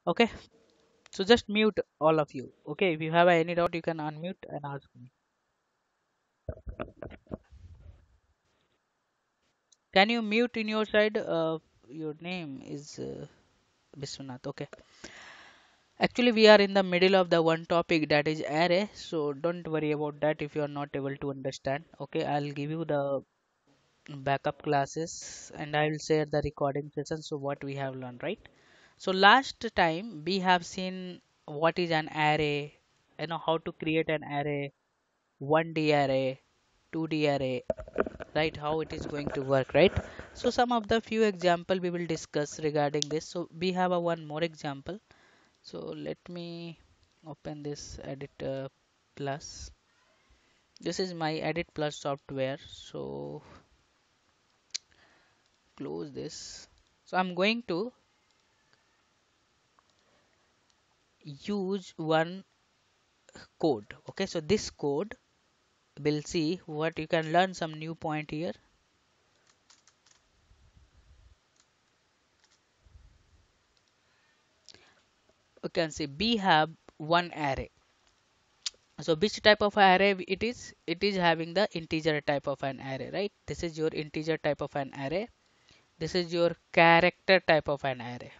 Okay, so just mute all of you. Okay, if you have any doubt, you can unmute and ask me. Can you mute in your side? Your name is Biswanath. Okay, actually, we are in the middle of the one topic that is array, so don't worry about that if you are not able to understand. Okay, I'll give you the backup classes and I will share the recording session. So, what we have learned, right? So, last time we have seen what is an array, how to create an array, 1D array, 2D array, right, how it is going to work, right? So some of the few example we will discuss regarding this. So we have a one more example. So let me open this edit plus. This is my edit plus software. So close this. So I'm going to use one code. Okay, so this code will see what you can learn some new point here. You can see we have one array. So which type of array it is? It is having the integer type of an array, right? This is your integer type of an array. This is your character type of an array.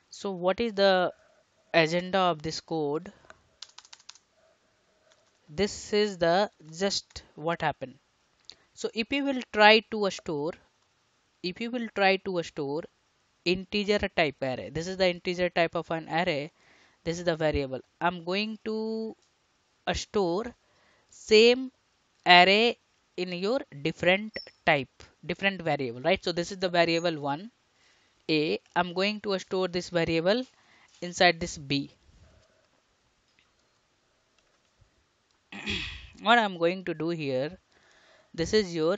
So what is the agenda of this code? This is the just what happened. So if you will try to a store, if you will try to a store integer type array, this is the integer type of an array. This is the variable. I'm going to a store same array in your different type, different variable, right? So this is the variable 1 a. I'm going to store this variable inside this b. What I'm going to do here, this is your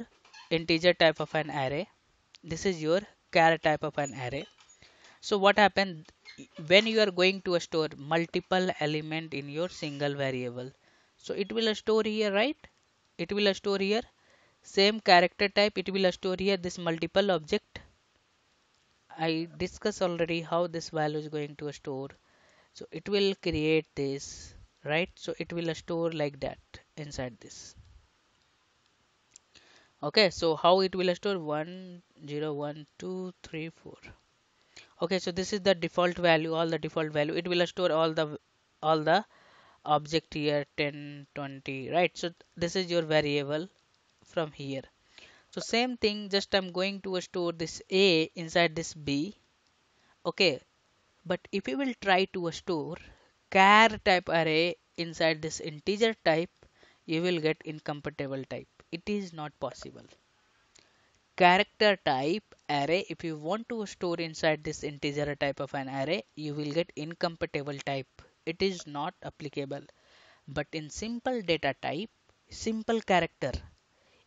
integer type of an array, this is your char type of an array. So what happened when you are going to store multiple element in your single variable? So it will store here, right? It will store here same character type. It will store here this multiple object. I discussed already how this value is going to store. So it will create this, right? So it will store like that inside this. Okay, so how it will store 1 0 1 2 3 4. Okay, so this is the default value, all the default value. It will store all the object here 10 20, right? So this is your variable from here. So same thing, just I'm going to store this a inside this b. Okay, but if you will try to store char type array inside this integer type, you will get incompatible type. It is not possible. Character type array, if you want to store inside this integer type of an array, you will get incompatible type. It is not applicable. But in simple data type, simple character,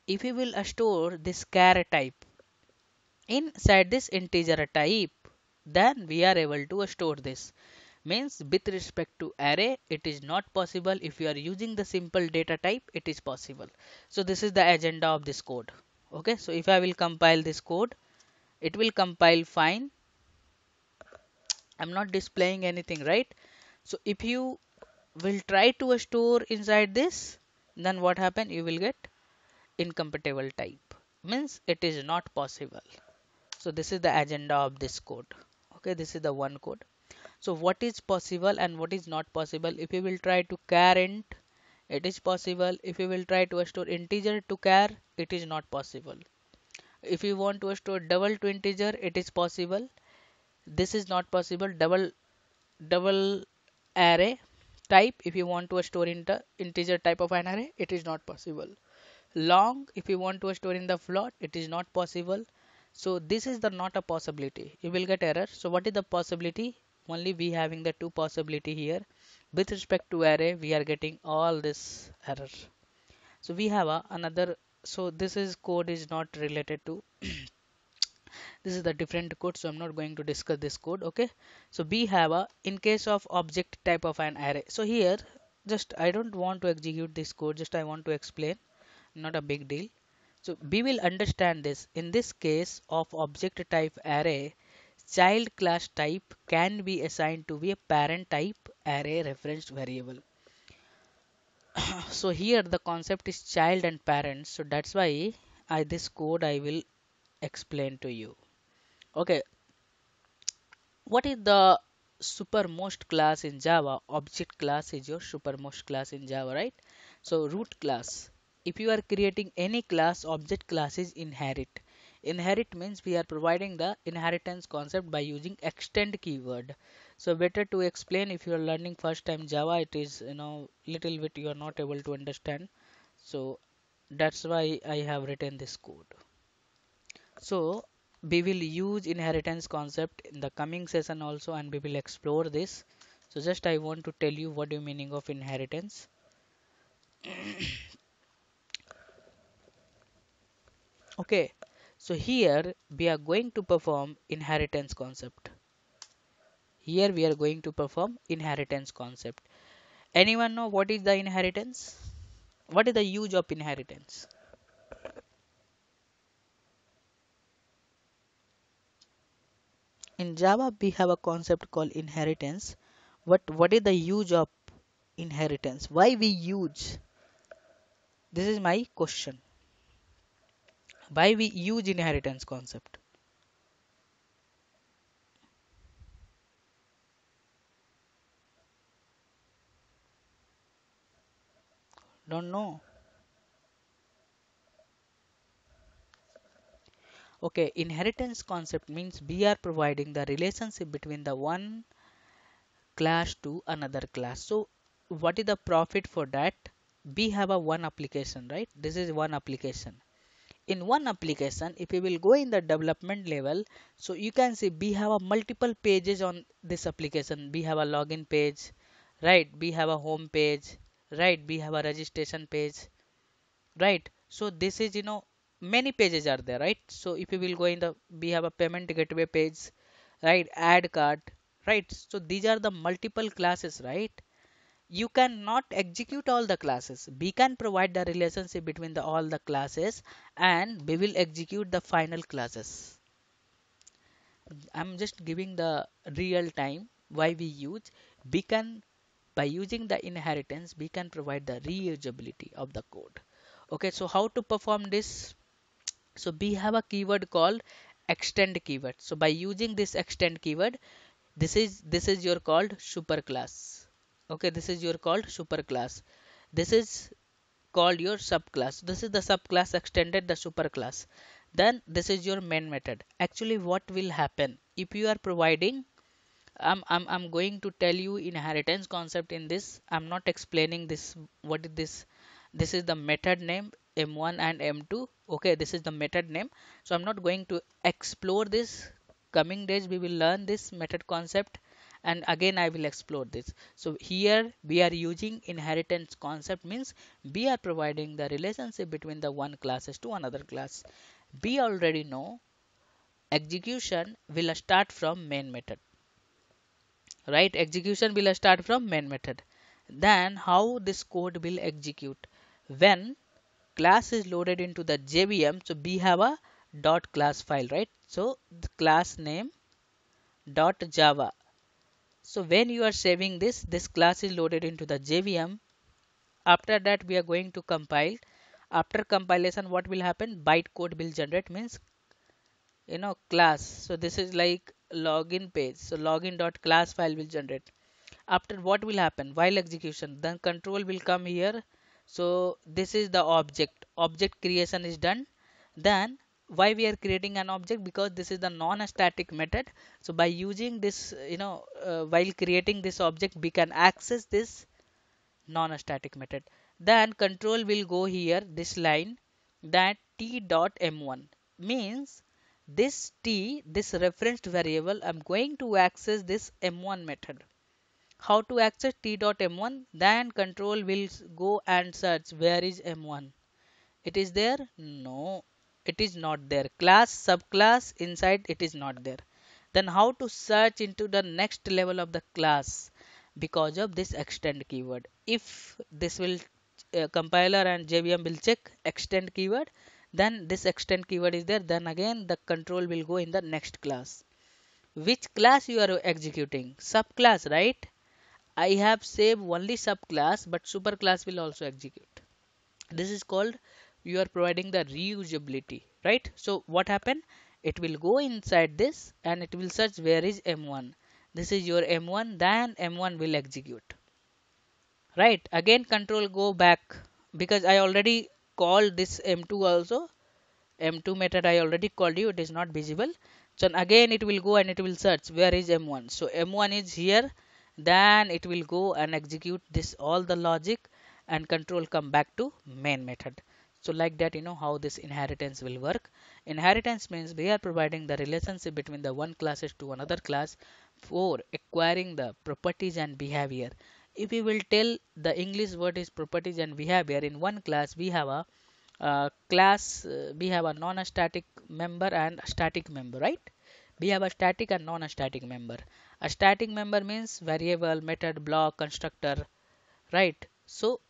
if you will store this char type inside this integer type, then we are able to store this. Means with respect to array, it is not possible. If you are using the simple data type, it is possible. So this is the agenda of this code. Okay, so if I will compile this code, it will compile fine. I'm not displaying anything, right? So if you will try to store inside this, then what happen? You will get incompatible type. Means it is not possible. So this is the agenda of this code. Okay, this is the one code. So what is possible and what is not possible? If you will try to char int, it is possible. If you will try to store integer to char, it is not possible. If you want to store double to integer, it is possible. This is not possible. Double array type, if you want to store in the integer type of an array, it is not possible. Long, if you want to store in the float, it is not possible. So this is the not a possibility. You will get error. So what is the possibility? Only we having the two possibility here. With respect to array, we are getting all this error. So we have another. So this is code is not related to this is the different code, so I'm not going to discuss this code. Okay, so we have a in case of object type of an array. So here just I don't want to execute this code, just I want to explain, not a big deal. So we will understand this in this case of object type array. child class type can be assigned to be a parent type array referenced variable. So here the concept is child and parents. So that's why this code I will explain to you. Okay, what is the supermost class in Java? Object class is your supermost class in Java, right? So root class. If you are creating any class, object class is inherit. Inherit means we are providing the inheritance concept by using extend keyword. So better to explain if you are learning first time Java, it is little bit you are not able to understand. So that's why I have written this code. So we will use inheritance concept in the coming session also, and we will explore this. So just I want to tell you what the meaning of inheritance. Okay, so here we are going to perform inheritance concept. Here we are going to perform inheritance concept. Anyone know what is the inheritance? What is the use of inheritance? In Java we have a concept called inheritance. What is the use of inheritance? Why we use? This is my question. Why we use inheritance concept? Don't know. Okay, inheritance concept means we are providing the relationship between the one class to another class. So what is the profit for that? We have a one application, right? This is one application. In one application, if you will go in the development level, so you can see we have a multiple pages on this application. We have a login page, right? We have a home page, right? We have a registration page, right? So this is many pages are there, right? So if you will go in the we have a payment gateway page, right? Add card, right? So these are the multiple classes, right? You cannot execute all the classes. We can provide the relationship between the all the classes, and we will execute the final classes. I'm just giving the real time why we use. We can by using the inheritance we can provide the reusability of the code. Okay, so how to perform this? So we have a keyword called extend keyword. So by using this extend keyword, this is your called super class. Okay, this is your called super class. This is called your subclass. This is the subclass extended the superclass. Then this is your main method. Actually, what will happen if you are providing? I'm going to tell you inheritance concept in this. I'm not explaining this. What is this? This is the method name m1 and m2. Okay, this is the method name. So I'm not going to explore this. Coming days we will learn this method concept, and again I will explore this. So here we are using inheritance concept means we are providing the relationship between the one classes to another class. We already know execution will start from main method, right? Execution will start from main method. Then how this code will execute? When class is loaded into the JVM, so we have a dot class file, right? So the class name dot java. So when you are saving this class is loaded into the JVM. After that we are going to compile. After compilation what will happen? Bytecode will generate means class. So this is like login page. So login dot class file will generate. After what will happen? While execution, then control will come here. So this is the object creation is done. Then why we are creating an object? Because this is the non-static method. So by using this while creating this object we can access this non-static method. Then control will go here this line, that t dot m1 means this referenced variable I'm going to access this m1 method. How to access t dot m1? Then control will go and search where is m1. It is there? No, it is not there. Class subclass inside it is not there. Then how to search into the next level of the class? Because of this extend keyword. If this will compiler and JVM will check extend keyword, then this extend keyword is there, then again the control will go in the next class. Which class you are executing? Subclass, right? I have saved only subclass, but superclass will also execute. This is called, you are providing the reusability, right? So what happened? It will go inside this and it will search where is M1. This is your M1, then M1 will execute. Right? Again control go back, because I already called this M2 also. M2 method I already called you, it is not visible. So again it will go and it will search where is M1. So M1 is here, then it will go and execute this all the logic and control come back to main method. So like that, you know how this inheritance will work. Inheritance means we are providing the relationship between the one classes to another class for acquiring the properties and behavior. If we will tell the English word is properties and behavior, in one class we have a class, we have a non-static member and a static member, right? We have a static and non-static member. A static member means variable, method, block, constructor, right? So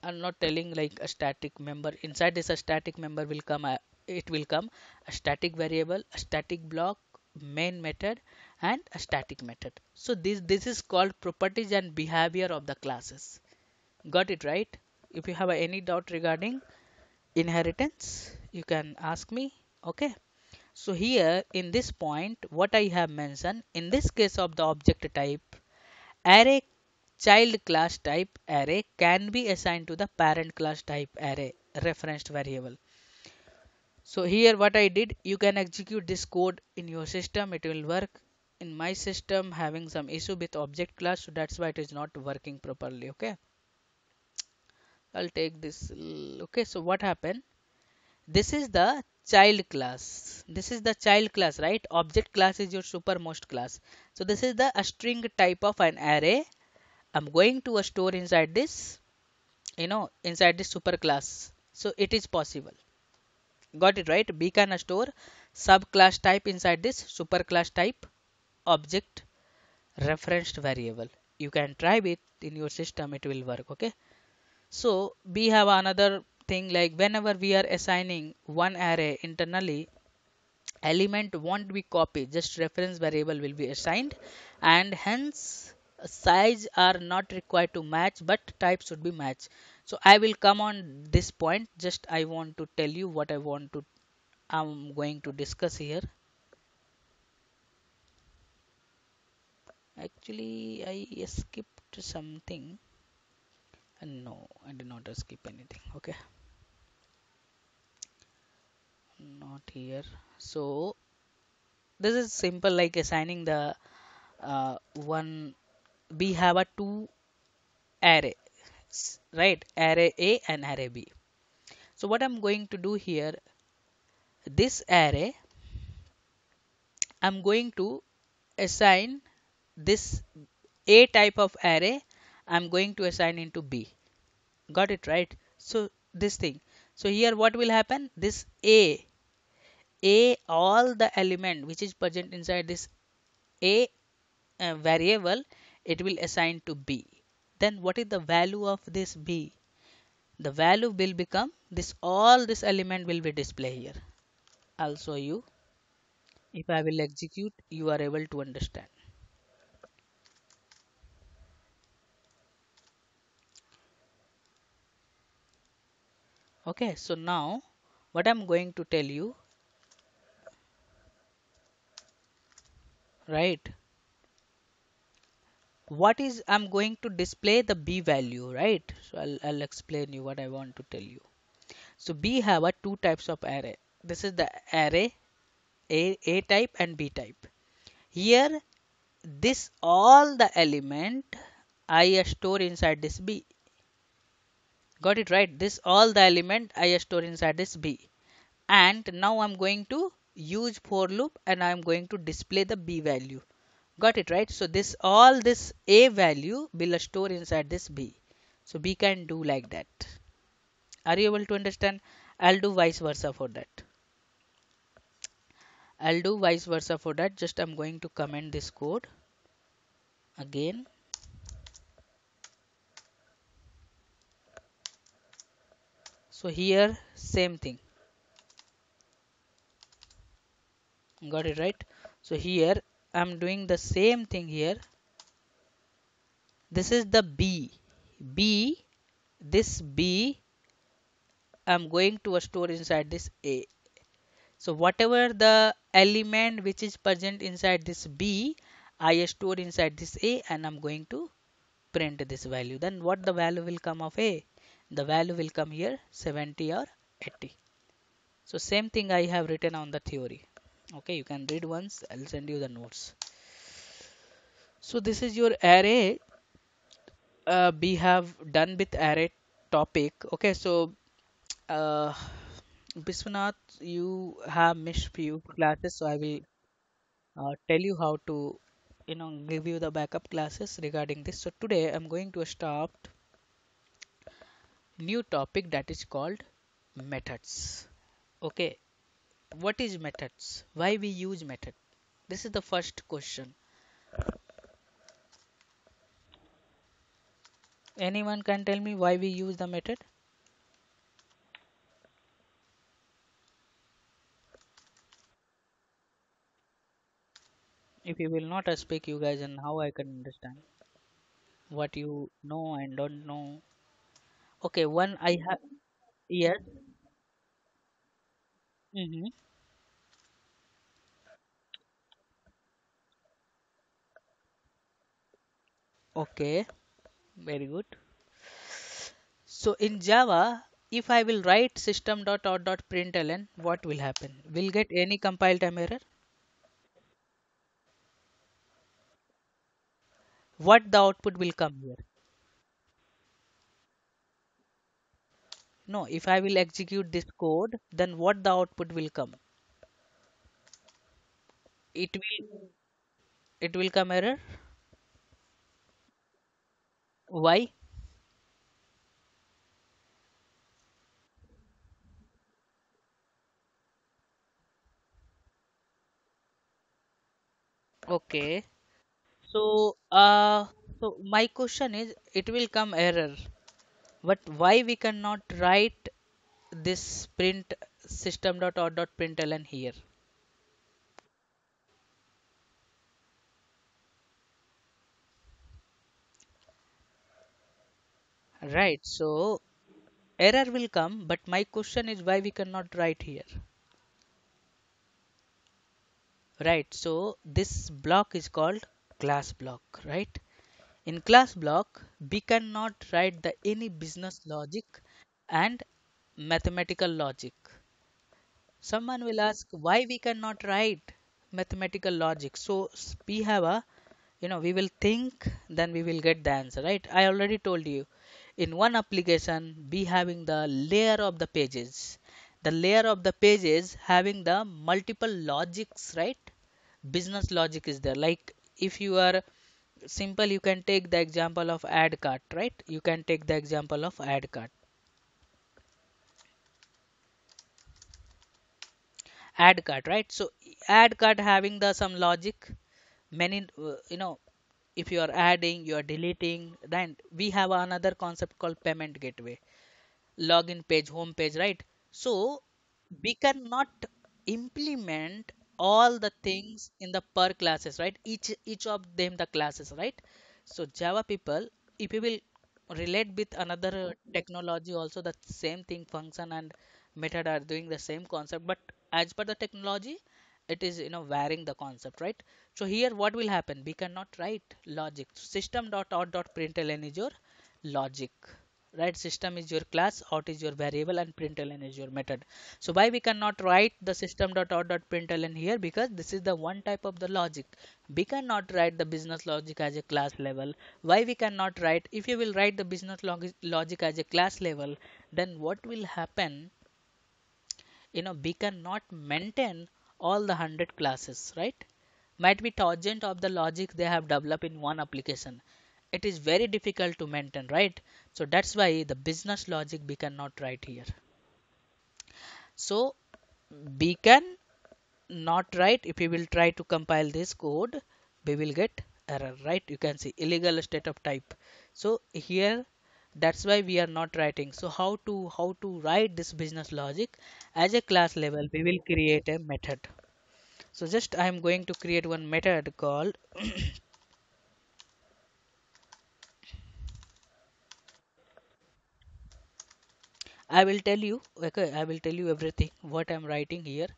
I'm not telling like a static member. Inside this, a static member will come. It will come a static variable, a static block, main method, and a static method. So this is called properties and behavior of the classes. Got it right? If you have any doubt regarding inheritance, you can ask me. Okay. So here in this point, what I have mentioned, in this case of the object type, array child class type array can be assigned to the parent class type array referenced variable. So here what I did, you can execute this code in your system, it will work. In my system having some issue with object class, so that's why it is not working properly. Okay, I'll take this. Okay, so what happened, this is the child class, this is the child class, right? Object class is your supermost class. So this is the a string type of an array. I'm going to store inside this, inside this super class. So it is possible. Got it right? We can store subclass type inside this super class type object referenced variable. You can try it in your system, it will work. Okay. So we have another thing, like whenever we are assigning one array internally, element won't be copied, just reference variable will be assigned, and hence size are not required to match, but type should be matched. So I will come on this point, just I want to tell you what I'm going to discuss here. Actually I skipped something, and no, I did not skip anything. Okay, not here. So this is simple, like assigning the one, we have a two array, right? Array A and array B. So what I'm going to do here, this array, I'm going to assign this A type of array, I'm going to assign into B. Got it right? So this thing. So here what will happen? This A, all the element which is present inside this A variable, it will assign to B. Then what is the value of this B? The value will become this, all this element will be displayed here. I'll show you. If I will execute, you are able to understand. Okay, so now what I'm going to tell you, right? What is, I'm going to display the B value, right? So I'll explain you what I want to tell you. So B have a two types of array. This is the array A type and B type. Here this all the element I store inside this B. Got it right? This all the element I store inside this B. And now I'm going to use for loop and I'm going to display the B value. Got it right? So this all this A value will store inside this B. So we can do like that. Are you able to understand? I'll do vice versa for that. I'll do vice versa for that. Just I'm going to comment this code again. So here same thing. Got it right? So here I'm doing the same thing here. This is the b. This b I'm going to store inside this a. So whatever the element which is present inside this b, I store inside this a, and I'm going to print this value. Then what the value will come of a? The value will come here 70 or 80. So same thing I have written on the theory. Okay, you can read once. I'll send you the notes. So this is your array. We have done with array topic. Okay, so uh, Biswanath, you have missed few classes, so I will tell you how to, give you the backup classes regarding this. So today I'm going to start new topic that is called methods. Okay, what is methods? Why we use method? This is the first question. Anyone can tell me why we use the method? If you will not speak, you guys, and how I can understand what you know and don't know. Okay, one I have. Yes. Mm-hmm. Okay, very good. So in Java, if I will write system.out.println, what will happen? Will get any compile time error? What the output will come here? No, if I will execute this code, then what the output will come? It will come error. Why? Okay. So so my question is, it will come error, but why we cannot write this print system.out.println here? Right. So error will come, but my question is why we cannot write here? Right. So this block is called class block, right? In class block, we cannot write the any business logic and mathematical logic. Someone will ask why we cannot write mathematical logic. So we have a, we will think, then we will get the answer, right? I already told you, in one application we having the layer of the pages. The layer of the pages having the multiple logics, right? Business logic is there. Like if you are simple, you can take the example of add cart, right? You can take the example of add cart. Add cart, right? So add cart having the some logic, many, if you are adding, you are deleting, then we have another concept called payment gateway, login page, home page, right? So we cannot implement all the things in the per classes, right? Each of them the classes, right? So Java people, if you will relate with another technology also, the same thing, function and method are doing the same concept, but as per the technology, it is, varying the concept, right? So here what will happen? We cannot write logic. System.out.println is your logic, right? System is your class, out is your variable, and println is your method. So why we cannot write the system.out.println here? Because this is the one type of the logic. We cannot write the business logic as a class level. Why we cannot write? If you will write the business logic as a class level, then what will happen? We cannot maintain all the 100 classes, right? Might be tangent of the logic they have developed in one application. It is very difficult to maintain, right? So that's why the business logic we cannot write here. So we can not write. If we will try to compile this code, we will get error, right? You can see illegal state of type. So here, that's why we are not writing. So how to write this business logic as a class level? We will create a method. So just I am going to create one method called I will tell you, okay, I will tell you everything what I'm writing here.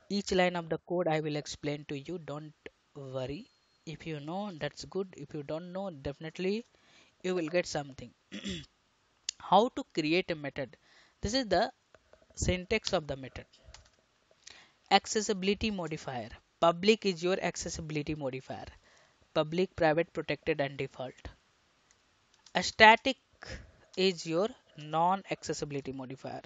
Each line of the code I will explain to you. Don't worry. If you know, that's good. If you don't know, definitely you will get something. How to create a method? This is the syntax of the method. Accessibility modifier. Public is your accessibility modifier. Public, private, protected, and default. A static is your non-accessibility modifier.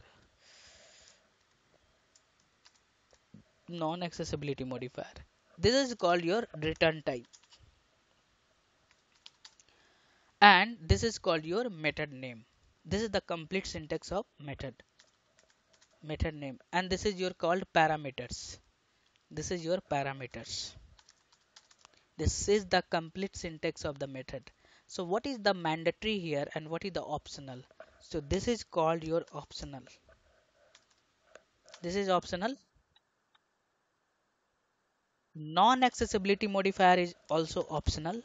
Non-accessibility modifier. This is called your return type, and this is called your method name. This is the complete syntax of method name, and this is your called parameters. This is your parameters. This is the complete syntax of the method. So what is the mandatory here and what is the optional? So this is called your optional. This is optional. Non-accessibility modifier is also optional.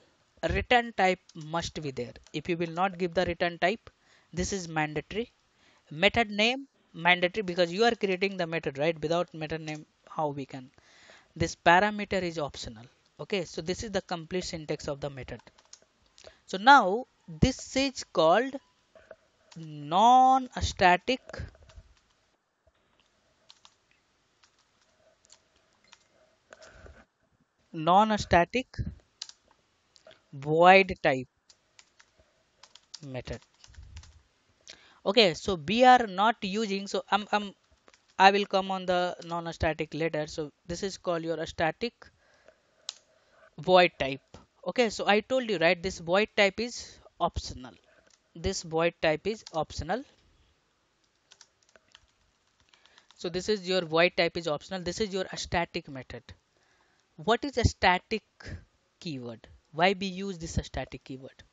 Return type must be there. If you will not give the return type, this is mandatory. Method name mandatory because you are creating the method, right? Without method name, how we can? This parameter is optional. Okay, so this is the complete syntax of the method. So now this is called non-static non-static void type method. Okay, so we are not using, so I will come on the non-static later. So this is called your static void type. Okay, so I told you, right, this void type is optional. This void type is optional. So this is your void type is optional. This is your static method. What is a static keyword? Why we use this static keyword?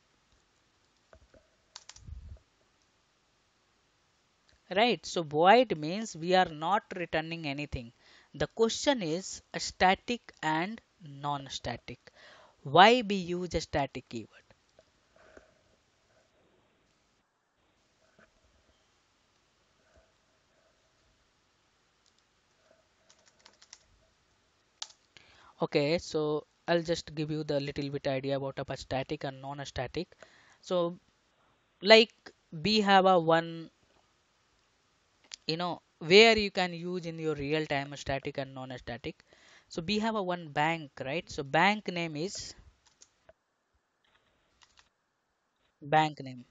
Right, so void means we are not returning anything. The question is a static and non-static. Why we use a static keyword? Okay, so I'll just give you the little bit idea about a static and non-static. So like we have a one, where you can use in your real time static and non-static. So we have a one bank, right? So bank name is bank name.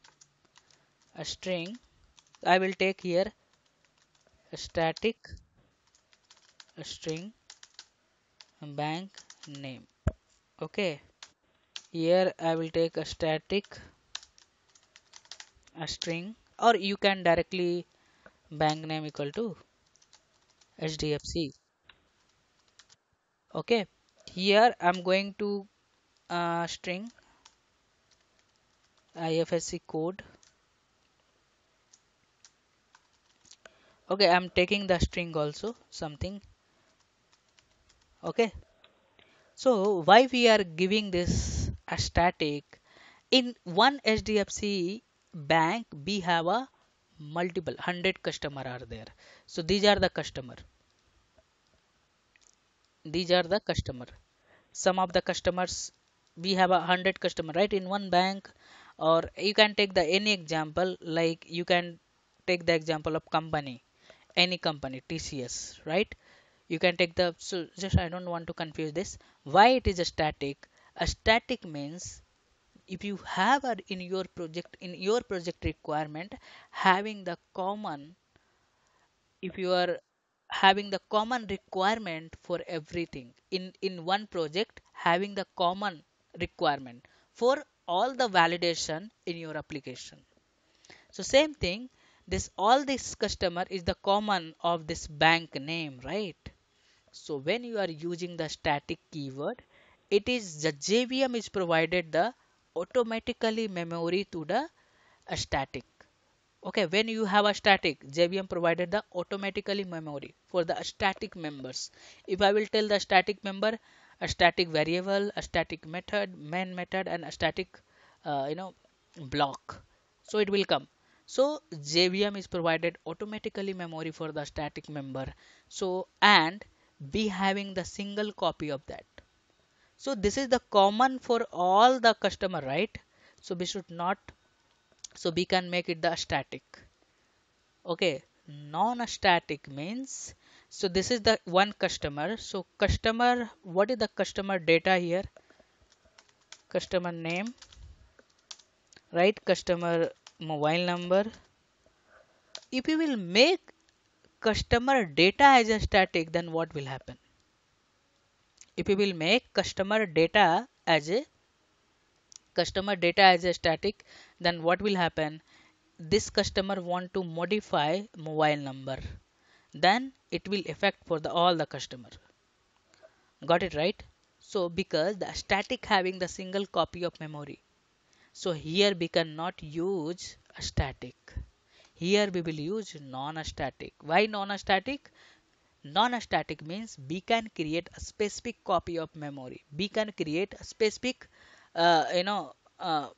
A string. I will take here a static, a string, a bank name. Okay. Here I will take a static, a string, or you can directly bank name equal to HDFC. Okay. Here I'm going to string IFSC code. Okay, I'm taking the string also something. Okay. So why we are giving this a static? In one HDFC bank, we have a multiple 100 customer are there. So these are the customer. These are the customer. Some of the customers, we have 100 customer, right, in one bank. Or you can take the any example, like you can take the example of company, any company, TCS, right? You can take the, so just I don't want to confuse this. Why it is a static? A static means if you have a, in your project requirement having the common, if you are having the common requirement for everything in one project, having the common requirement for all the validation in your application. So same thing, this all this customer is the common of this bank name, right? So when you are using the static keyword, it is the JVM is provided the automatically memory to the static. Okay, when you have a static, JVM provided the automatically memory for the static members. If I will tell the static member, a static variable, a static method, main method, and a static, block, so it will come. So JVM is provided automatically memory for the static member. So and be having the single copy of that. So this is the common for all the customer, right? So we should not. So we can make it the static. Okay, non-static means, so this is the one customer. So customer, what is the customer data here? Customer name, right? Customer mobile number. If you will make customer data as a static, then what will happen? If you will make customer data as a static, then what will happen? This customer want to modify mobile number, then it will affect for the all the customer. Got it right? So because the static having the single copy of memory. So here we cannot use a static. Here we will use non-static. Why non-static? Non-static means we can create a specific copy of memory. We can create a specific, uh, you know, uh,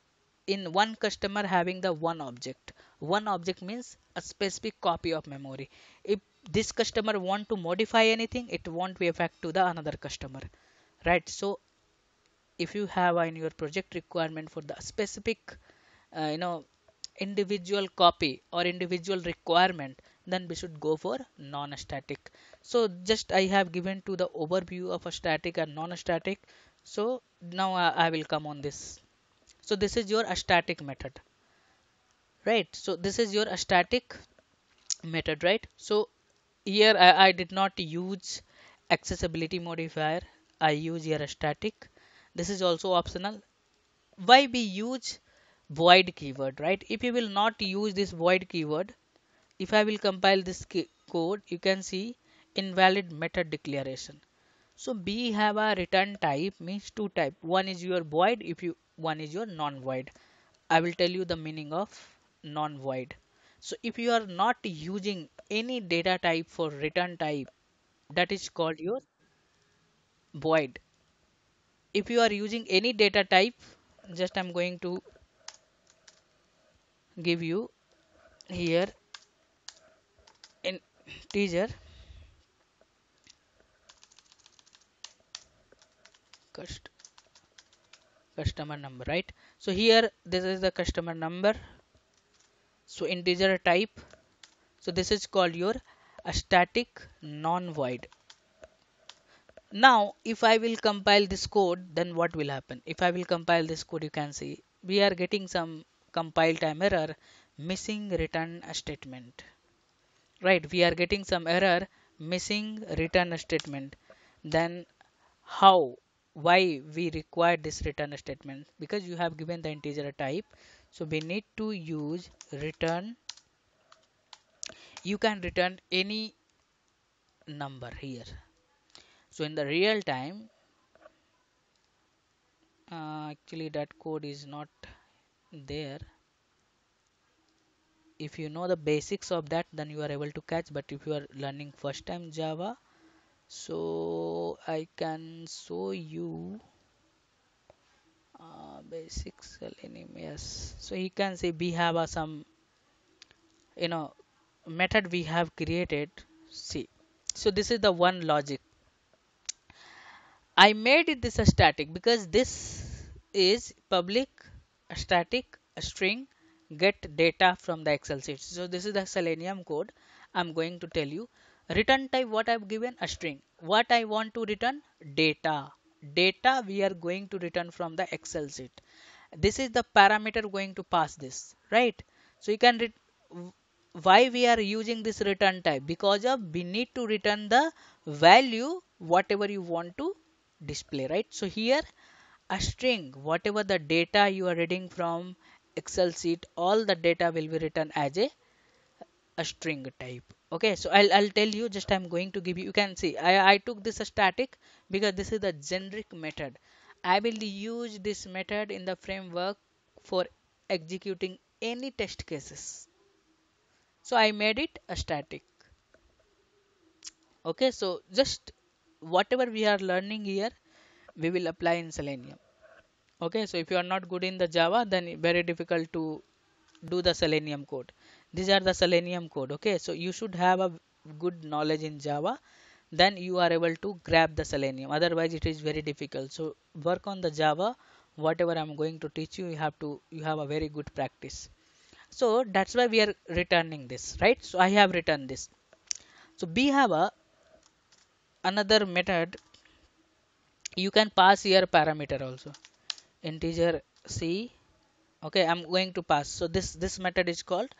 in one customer having the one object. One object means a specific copy of memory. If this customer want to modify anything, it won't be affect to the another customer, right? So if you have in your project requirement for the specific, uh, you know individual copy or individual requirement, then we should go for non-static. So just I have given to the overview of a static and non-static. So now I will come on this. So this is your static method, right? So this is your static method, right? So here I did not use accessibility modifier. I use here a static. This is also optional. Why we use void keyword, right? If you will not use this void keyword, if I will compile this code, you can see invalid method declaration. So we have a return type means two type. One is your void, if you one is your non-void. I will tell you the meaning of non-void. So if you are not using any data type for return type, that is called your void. If you are using any data type, just I'm going to give you here in teaser cust customer number, right? So here this is the customer number. So integer type. So this is called your a static non-void. Now if I will compile this code, then what will happen? If I will compile this code, you can see we are getting some compile time error, missing return statement, right? We are getting some error, missing return statement. Then how, why we require this return statement? Because you have given the integer type, so we need to use return. You can return any number here. So in the real time, actually that code is not there. If you know the basics of that, then you are able to catch. But if you are learning first time Java, so I can show you basics selenium. Yes, so you can see we have some, you know method we have created. See, so this is the one logic. I made it this a static because this is public static string get data from the Excel sheet. So this is the Selenium code. I'm going to tell you return type. What I've given a string. What I want to return, data. Data we are going to return from the Excel sheet. This is the parameter going to pass this, right? So you can why we are using this return type, because of we need to return the value whatever you want to display, right? So here a string, whatever the data you are reading from Excel sheet, all the data will be written as a string type. Okay, so I'll tell you, just I'm going to give you, you can see I took this a static because this is the generic method. I will use this method in the framework for executing any test cases. So I made it a static. Okay, so just whatever we are learning here, we will apply in Selenium. Okay, so if you are not good in the Java, then very difficult to do the Selenium code. These are the Selenium code. Okay, so you should have a good knowledge in Java, then you are able to grab the Selenium. Otherwise, it is very difficult. So work on the Java. Whatever I'm going to teach you, you have a very good practice. So that's why we are returning this, right? So I have returned this. So we have a another method. You can pass here parameter also, integer c. Okay, I'm going to pass. So this method is called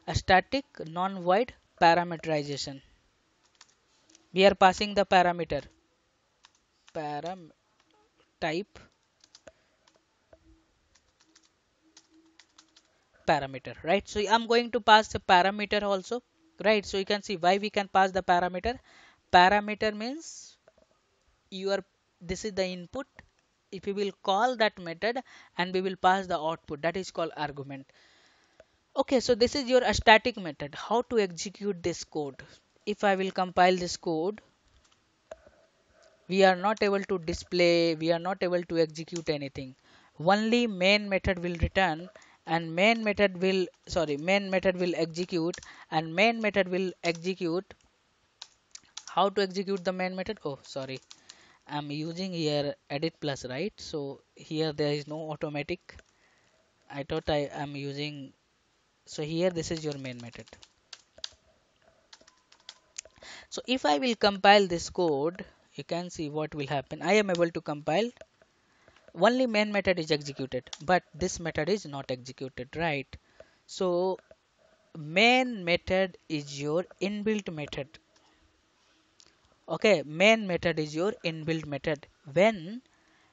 a static non-void parameterization. We are passing the parameter param type parameter, right? So I'm going to pass the parameter also, right? So you can see why we can pass the parameter. Parameter means you are this is the input. If you will call that method and we will pass the output, that is called argument. Okay, so this is your static method. How to execute this code? If I will compile this code, we are not able to display, we are not able to execute anything. Only main method will return, and main method will execute, and main method will execute. How to execute the main method? Oh, sorry, I'm using here edit plus, right? So here there is no automatic. I thought I am using. So here this is your main method. So if I will compile this code, you can see what will happen. I am able to compile. Only main method is executed, but this method is not executed, right? So main method is your inbuilt method. Okay, main method is your inbuilt method. When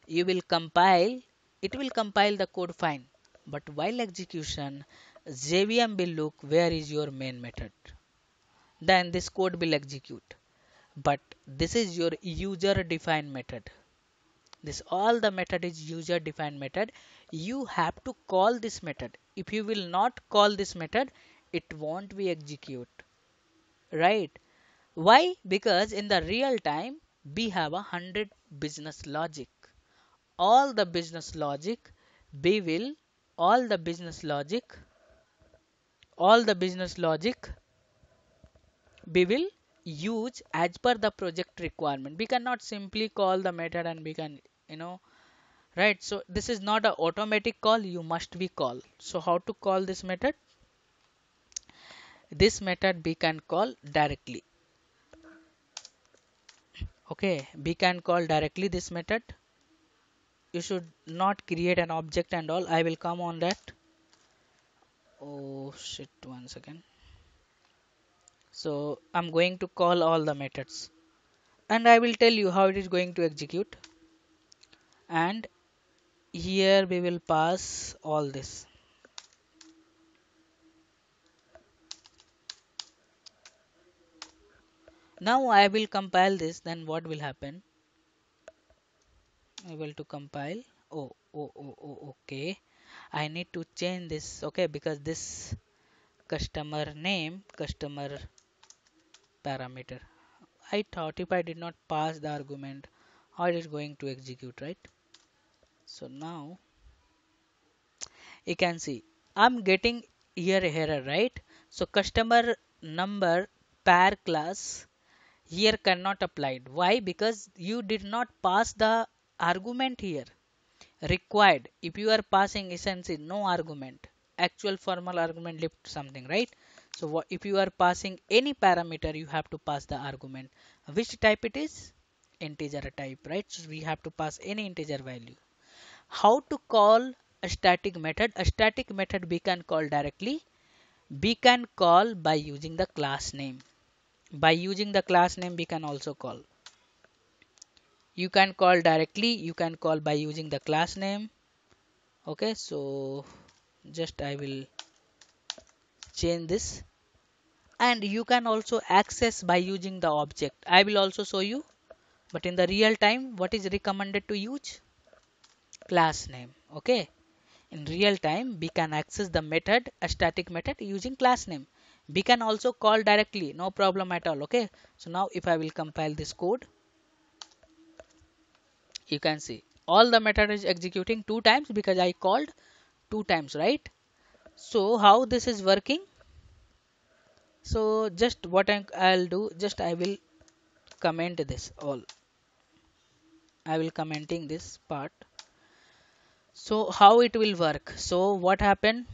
you will compile, it will compile the code fine, but while execution, JVM will look where is your main method, then this code will execute. But this is your user defined method. This all the method is user defined method. You have to call this method. If you will not call this method, it won't be execute, right? Why? Because in the real time we have 100 business logic. All the business logic we will all the business logic all the business logic we will use as per the project requirement. We cannot simply call the method and we can, you know, right? So this is not an automatic call, you must be call. So how to call this method? This method we can call directly. Okay, we can call directly this method. You should not create an object and all. I will come on that. Oh shit, one second. So I'm going to call all the methods and I will tell you how it is going to execute. And here we will pass all this. Now I will compile this, then what will happen? I will to compile. Okay. I need to change this, okay, because this customer name, customer parameter. I thought if I did not pass the argument, how it is going to execute, right? So now you can see I'm getting here error, right? So customer number pair class here cannot applied. Why? Because you did not pass the argument here required. If you are passing essentially no argument, actual formal argument left something, right? So what if you are passing any parameter, you have to pass the argument. Which type it is? Integer type, right? So we have to pass any integer value. How to call a static method? A static method we can call directly. We can call by using the class name. By using the class name we can also call. You can call directly, you can call by using the class name. Okay, so just I will change this, and you can also access by using the object. I will also show you, but in the real time what is recommended to use? Class name. Okay, in real time we can access the method, a static method, using class name. We can also call directly, no problem at all. Okay, so now if I will compile this code, you can see all the method is executing two times because I called two times, right? So how this is working? So just what I'll do, just I will comment this all. I will commenting this part. So how it will work? So what happened?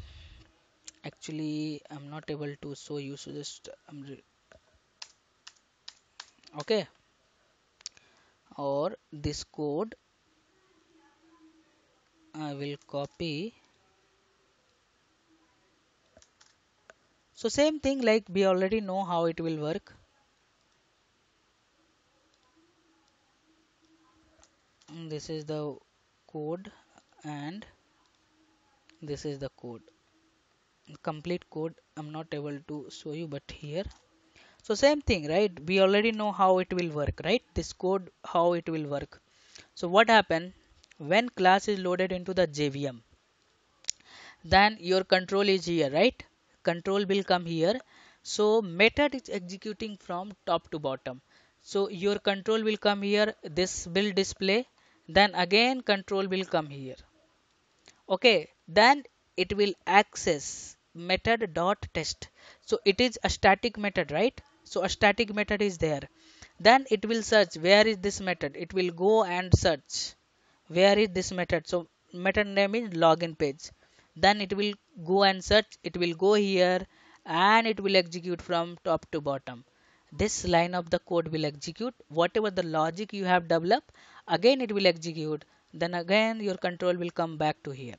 Actually, I'm not able to show you. So just okay, or this code I will copy. So same thing like we already know how it will work. This is the code and this is the code. Complete code I'm not able to show you, but here. So same thing, right? We already know how it will work, right? This code, how it will work. So what happen when class is loaded into the JVM? Then your control is here, right? Control will come here. So method is executing from top to bottom. So your control will come here. This will display. Then again control will come here. Okay, then it will access method dot test. So it is a static method, right? So a static method is there. Then it will search where is this method. It will go and search where is this method. So method name is login page. Then it will go and search. It will go here and it will execute from top to bottom. This line of the code will execute whatever the logic you have developed. Again it will execute. Then again your control will come back to here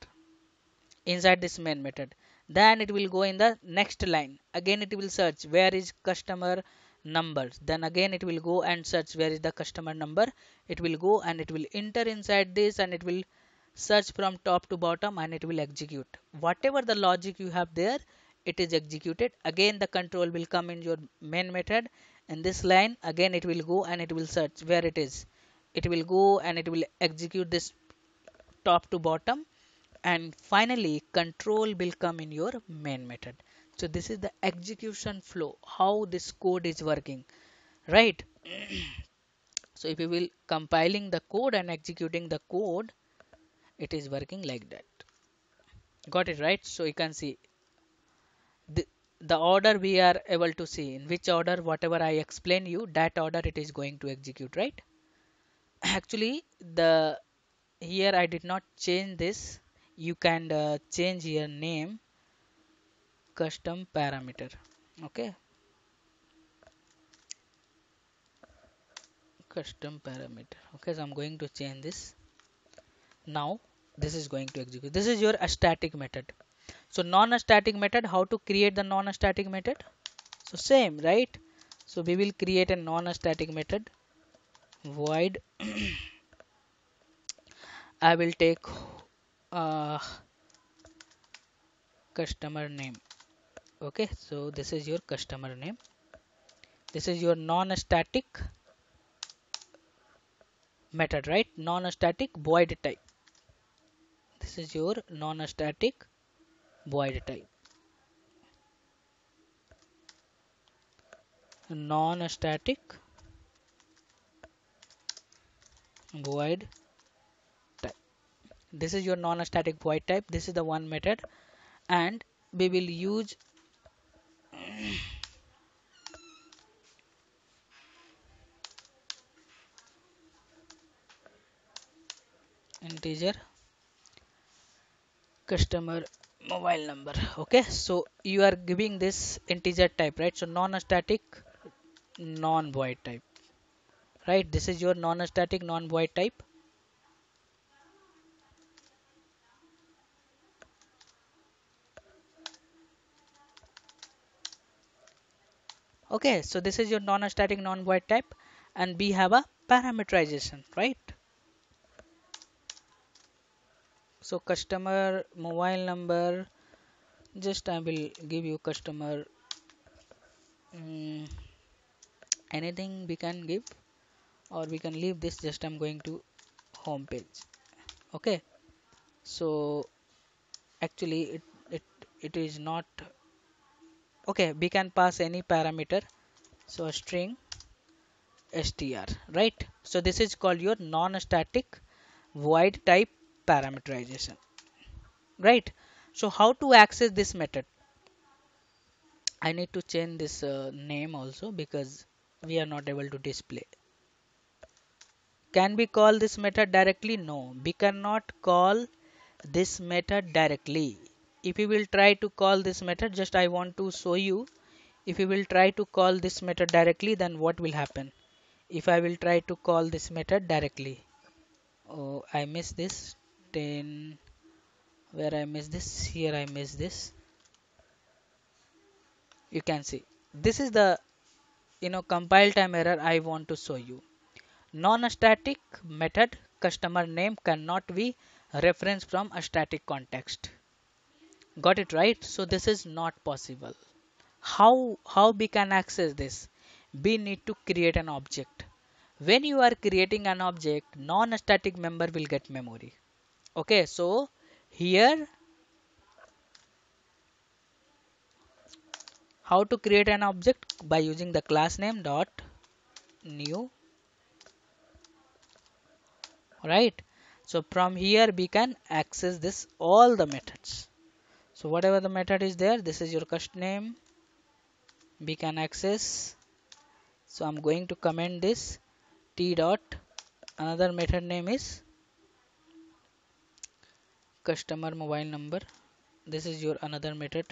inside this main method. Then it will go in the next line. Again it will search where is customer number. Then again it will go and search where is the customer number. It will go and it will enter inside this and it will search from top to bottom and it will execute whatever the logic you have there. It is executed. Again the control will come in your main method. In this line again it will go and it will search where it is. It will go and it will execute this top to bottom, and finally control will come in your main method. So this is the execution flow, how this code is working, right? So if you will compiling the code and executing the code, it is working like that. Got it, right? So you can see the, the order we are able to see in which order whatever I explain you, that order it is going to execute, right? Actually the here I did not change this. You can change your name custom parameter. Okay, custom parameter. Okay, so I'm going to change this. Now this is going to execute. This is your static method. So non-static method, how to create the non-static method? So same, right? So we will create a non-static method. Void I will take uh, customer name. Okay, so this is your customer name. This is your non-static method, right? Non-static void type. This is your non-static void type. Non-static void type. This is your non-static void type. This is the one method, and we will use integer customer mobile number. Okay, so you are giving this integer type, right? So non-static non-void type, right? This is your non-static non-void type. Okay, so this is your non-static non-void type, and we have a parameterization, right? So customer mobile number, just I will give you customer anything we can give, or we can leave this. Just I'm going to home page. Okay, so actually it is not Okay, we can pass any parameter, so a string str, right? So this is called your non-static void type parameterization, right? So how to access this method? I need to change this name also because we are not able to display. Can we call this method directly? No, we cannot call this method directly. If you will try to call this method, just I want to show you, if you will try to call this method directly, then what will happen? If I will try to call this method directly, oh, I miss this 10, where I miss this, here I miss this. You can see this is the compile time error I want to show you. Non-static method customer name cannot be referenced from a static context. Got it right? So this is not possible. How we can access this? We need to create an object. When you are creating an object, non-static member will get memory. Okay, so here how to create an object? By using the class name dot new, right? So from here we can access this all the methods. So whatever the method is there, this is your custom name, we can access. So I'm going to comment this t dot, another method name is customer mobile number. This is your another method,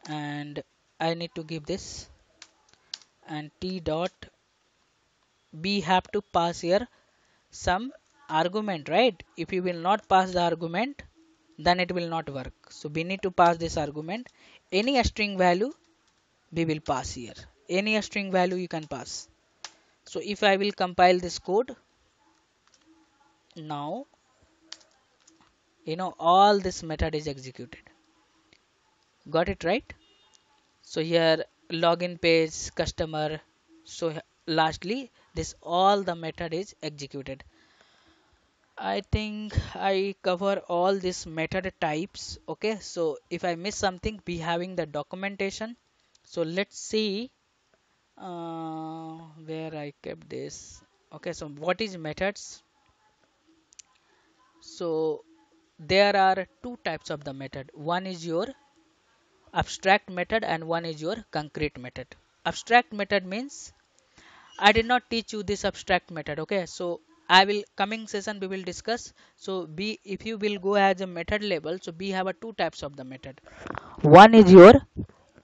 and I need to give this, and t dot, we have to pass here some argument, right? If you will not pass the argument, then it will not work. So we need to pass this argument. Any string value we will pass here. Any string value you can pass. So if I will compile this code now, all this method is executed. Got it right? So here login page, customer. So lastly, this all the method is executed. I think I cover all these method types. Okay, so if I miss something, we having the documentation. So let's see where I kept this. Okay, so what is methods? So there are two types of the method. One is your abstract method and one is your concrete method. Abstract method means I did not teach you this abstract method. Okay, so I will coming session we will discuss. So B, if you will go as a method level, so we have a two types of the method. One is your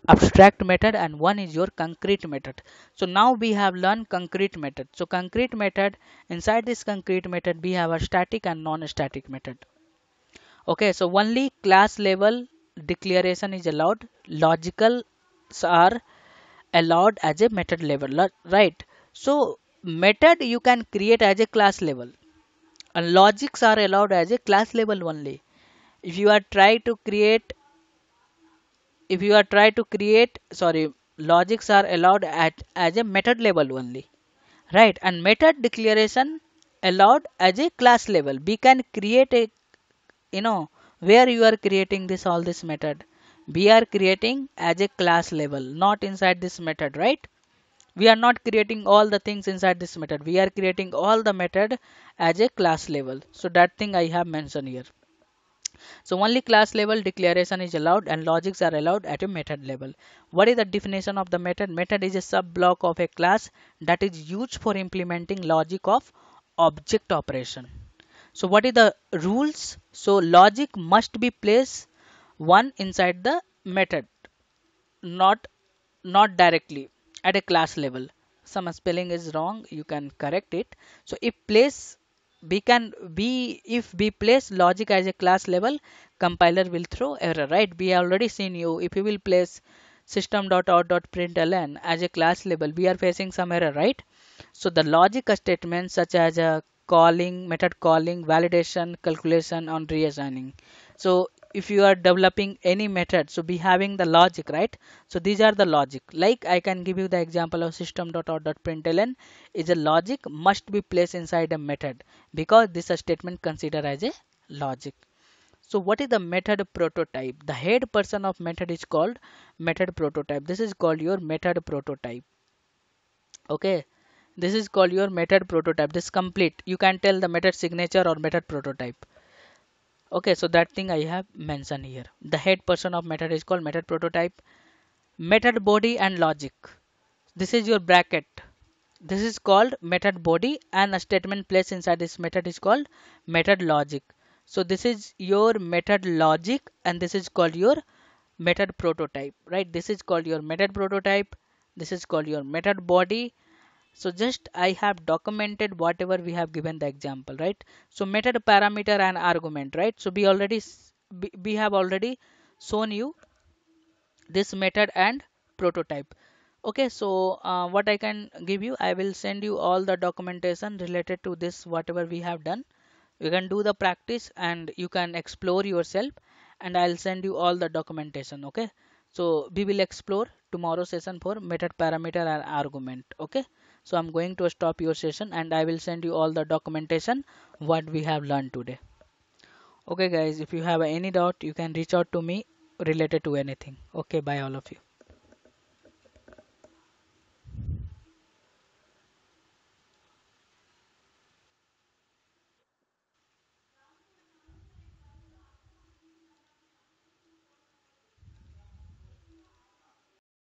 abstract method and one is your concrete method. So now we have learned concrete method. So concrete method, inside this concrete method we have a static and non-static method. Okay, so only class level declaration is allowed. Logicals are allowed as a method level, right? So method you can create as a class level, and logics are allowed as a class level only. If you are try to create, if you are try to create, sorry, logics are allowed at as a method level only, right? And method declaration allowed as a class level. We can create a, where you are creating this all this method, we are creating as a class level, not inside this method, right? We are not creating all the things inside this method, we are creating all the method as a class level. So that thing I have mentioned here. So only class level declaration is allowed and logics are allowed at a method level. What is the definition of the method? Method is a sub block of a class that is used for implementing logic of object operation. So what is the rules? So logic must be placed one inside the method, not directly at a class level. Some spelling is wrong, you can correct it. So if place, we can be, if we place logic as a class level, compiler will throw error, right? We already seen you, if you will place system.out.println as a class level, we are facing some error, right? So the logic statements such as calling, method calling, validation, calculation on reassigning. So if you are developing any method, so be having the logic, right? So these are the logic. Like I can give you the example of system.out.println is a logic must be placed inside a method because this statement considered as a logic. So what is the method prototype? The head person of method is called method prototype. This is called your method prototype. Okay, this is called your method prototype. This complete. You can tell the method signature or method prototype. Okay, so that thing I have mentioned here. The head person of method is called method prototype. Method body and logic. This is your bracket. This is called method body, and a statement placed inside this method is called method logic. So this is your method logic and this is called your method prototype, right? This is called your method prototype. This is called your method body. So just I have documented whatever we have given the example, right? So method parameter and argument, right? So we have already shown you this method and prototype. Okay, so what I can give you, I will send you all the documentation related to this whatever we have done. You can do the practice and you can explore yourself, and I'll send you all the documentation. Okay, so we will explore tomorrow session for method parameter and argument. Okay, so I'm going to stop your session and I will send you all the documentation what we have learned today. Okay guys, if you have any doubt you can reach out to me related to anything. Okay, bye all of you.